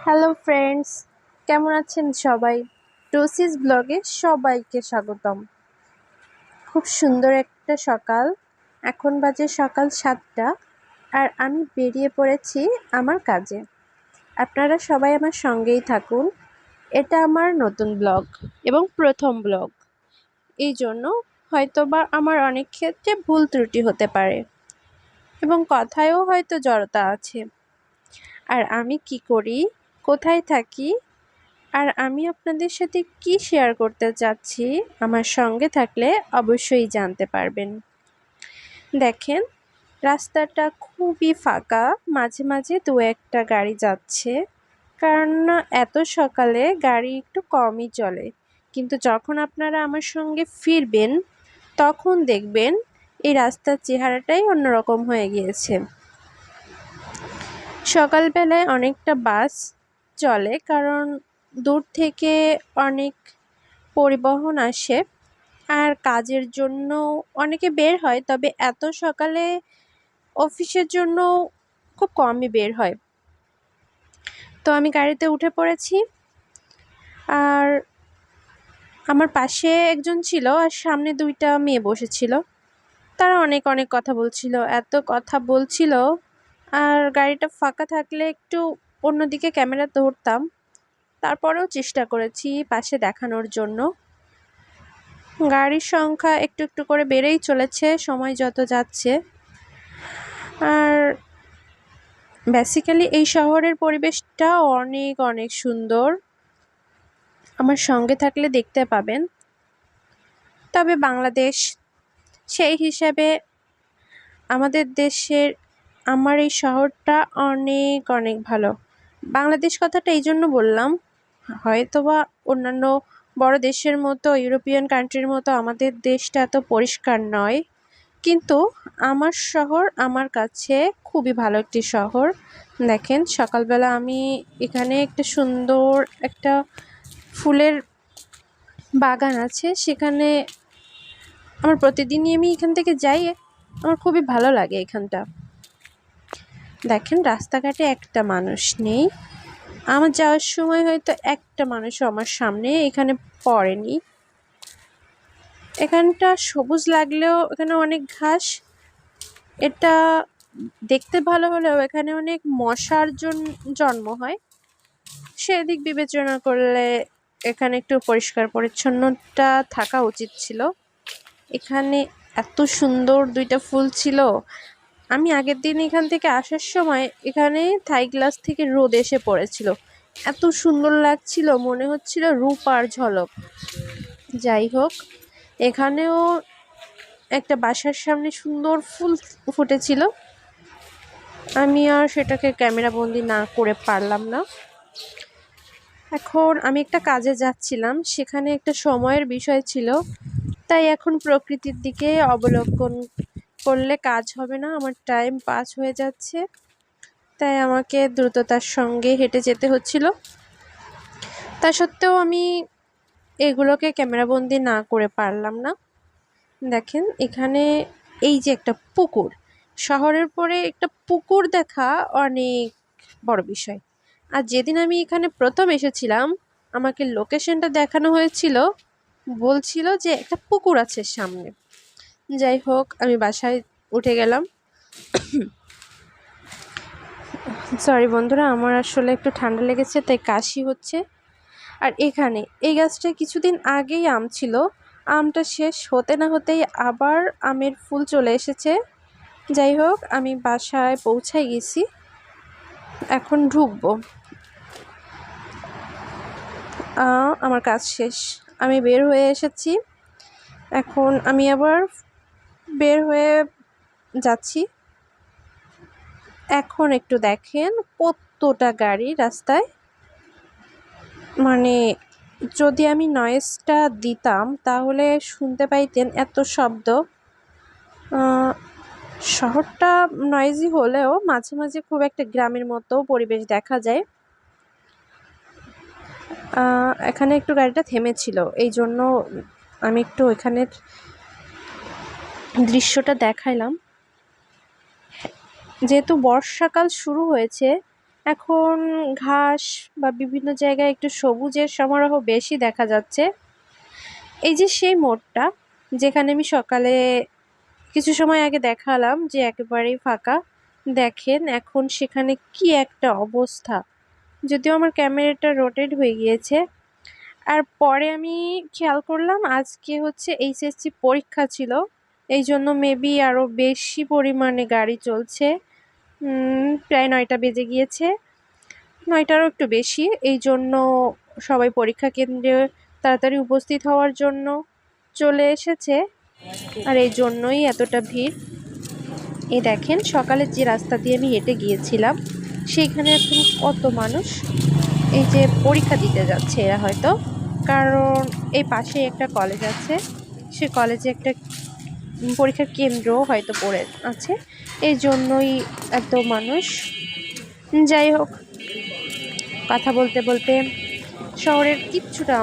Hello friends, কেমন আছেন সবাই? টুসিস ব্লগে সবাইকে স্বাগতম। খুব সুন্দর একটা সকাল। এখন বাজে সকাল 7টা আর আমি বেরিয়ে পড়েছি আমার কাজে। আপনারা সবাই আমার সঙ্গেই থাকুন। এটা আমার নতুন ব্লগ এবং প্রথম ব্লগ। এই জন্য হয়তোবা আমার অনেক ক্ষেত্রে ভুল ত্রুটি হতে পারে এবং কথায়ও হয়তো জড়তা আছে। আর আমি কি করি, কোথায় থাকি আর আমি আপনাদের সাথে কি শেয়ার করতে চাচ্ছি, আমার সঙ্গে থাকলে অবশ্যই জানতে পারবেন। দেখেন, রাস্তাটা খুবই ফাঁকা, মাঝে মাঝে দু একটা গাড়ি যাচ্ছে, কারণ এত সকালে গাড়ি একটু কমই চলে। কিন্তু যখন আপনারা আমার সঙ্গে ফিরবেন তখন দেখবেন এই রাস্তার চেহারাটাই অন্যরকম হয়ে গিয়েছে। সকালবেলায় অনেকটা বাস চলে, কারণ দূর থেকে অনেক পরিবহন আসে আর কাজের জন্য অনেকে বের হয়, তবে এত সকালে অফিসের জন্য খুব কমই বের হয়। তো আমি গাড়িতে উঠে পড়েছি আর আমার পাশে একজন ছিল আর সামনে দুইটা মেয়ে বসেছিল। তারা অনেক অনেক কথা বলছিল, এত কথা বলছিল। আর গাড়িটা ফাঁকা থাকলে একটু অন্যদিকে ক্যামেরা ধরতাম, তারপরেও চেষ্টা করেছি পাশে দেখানোর জন্য। গাড়ির সংখ্যা একটু একটু করে বেড়েই চলেছে সময় যত যাচ্ছে। আর বেসিক্যালি এই শহরের পরিবেশটা অনেক অনেক সুন্দর, আমার সঙ্গে থাকলে দেখতে পাবেন। তবে বাংলাদেশ, সেই হিসাবে আমাদের দেশের আমার এই শহরটা অনেক অনেক ভালো। বাংলাদেশ কথাটা এই জন্য বললাম, হয়তোবা অন্যান্য বড় দেশের মতো, ইউরোপিয়ান কান্ট্রির মতো আমাদের দেশটা এত পরিষ্কার নয়, কিন্তু আমার শহর আমার কাছে খুবই ভালো একটি শহর। দেখেন, সকালবেলা আমি এখানে একটা সুন্দর একটা ফুলের বাগান আছে, সেখানে আমার প্রতিদিনই আমি এখান থেকে যাই। আমার খুবই ভালো লাগে এখানটা। দেখেন, রাস্তাঘাটে একটা মানুষ নেই। আমার যাওয়ার সময় হয়তো একটা মানুষও আমার সামনে এখানে পড়েনি। এখানটা সবুজ লাগলেও এখানে অনেক ঘাস। এটা দেখতে ভালো হলেও এখানে অনেক মশার জন্ম হয়। সেদিক বিবেচনা করলে এখানে একটু পরিষ্কার পরিচ্ছন্নতা থাকা উচিত ছিল। এখানে এত সুন্দর দুইটা ফুল ছিল। আমি আগের দিন এখান থেকে আসার সময় এখানে থাই গ্লাস থেকে রোদ এসে পড়েছিল, এত সুন্দর লাগছিল, মনে হচ্ছিল রূপার ঝলক। যাই হোক, এখানেও একটা বাসার সামনে সুন্দর ফুল ফুটেছিল, আমি আর সেটাকে ক্যামেরা বন্দি না করে পারলাম না। এখন আমি একটা কাজে যাচ্ছিলাম, সেখানে একটা সময়ের বিষয় ছিল, তাই এখন প্রকৃতির দিকে অবলোকন করলে কাজ হবে না, আমার টাইম পাস হয়ে যাচ্ছে, তাই আমাকে দ্রুততার সঙ্গে হেঁটে যেতে হচ্ছিল। তা সত্ত্বেও আমি এগুলোকে ক্যামেরাবন্দি না করে পারলাম না। দেখেন, এখানে এই যে একটা পুকুর, শহরের পরে একটা পুকুর দেখা অনেক বড় বিষয়। আর যেদিন আমি এখানে প্রথম এসেছিলাম, আমাকে লোকেশনটা দেখানো হয়েছিল, বলছিল যে একটা পুকুর আছে সামনে। যাই হোক, আমি বাসায় উঠে গেলাম। সরি বন্ধুরা, আমার আসলে একটু ঠান্ডা লেগেছে, তাই কাশি হচ্ছে। আর এখানে এই গাছটা কিছুদিন আগেই আম ছিল, আমটা শেষ হতে না হতেই আবার আমের ফুল চলে এসেছে। যাই হোক, আমি বাসায় পৌঁছাই গেছি, এখন ঢুকবো। আমার কাজ শেষ, আমি বের হয়ে এসেছি। এখন আমি আবার বের হয়ে যাচ্ছি। এখন একটু দেখেন কতটা গাড়ি রাস্তায়, মানে যদি আমি নয়েজটা দিতাম তাহলে শুনতে পাইতেন এত শব্দ। শহরটা নয়েজি হলেও মাঝে মাঝে খুব একটা গ্রামের মতো পরিবেশ দেখা যায়। এখানে একটু গাড়িটা থেমেছিল, এই জন্য আমি একটু এখানের দৃশ্যটা দেখাইলাম। যেহেতু বর্ষাকাল শুরু হয়েছে, এখন ঘাস বা বিভিন্ন জায়গায় একটু সবুজের সমারোহ বেশি দেখা যাচ্ছে। এই যে সেই মোড়টা যেখানে আমি সকালে কিছু সময় আগে দেখালাম যে একেবারেই ফাঁকা, দেখেন এখন সেখানে কি একটা অবস্থা। যদিও আমার ক্যামেরাটা রোটেট হয়ে গিয়েছে। আর পরে আমি খেয়াল করলাম আজকে হচ্ছে এইচএসসি পরীক্ষা ছিল, এই জন্য মেবি আরো বেশি পরিমাণে গাড়ি চলছে। প্রায় 9টা বেজে গিয়েছে, 9টারও একটু বেশি। এই জন্য সবাই পরীক্ষা কেন্দ্রে তাড়াতাড়ি উপস্থিত হওয়ার জন্য চলে এসেছে, আর এই জন্যই এতটা ভিড়। এই দেখেন সকালে যে রাস্তা দিয়ে আমি হেঁটে গিয়েছিলাম সেইখানে এখন কত মানুষ এই যে পরীক্ষা দিতে যাচ্ছে এরা হয়তো, কারণ এই পাশে একটা কলেজ আছে, সে কলেজে একটা পরীক্ষার কেন্দ্র হয়তো পড়ে আছে, এই জন্যই এত মানুষ। যাই হোক, কথা বলতে বলতে শহরের কিচ্ছুটা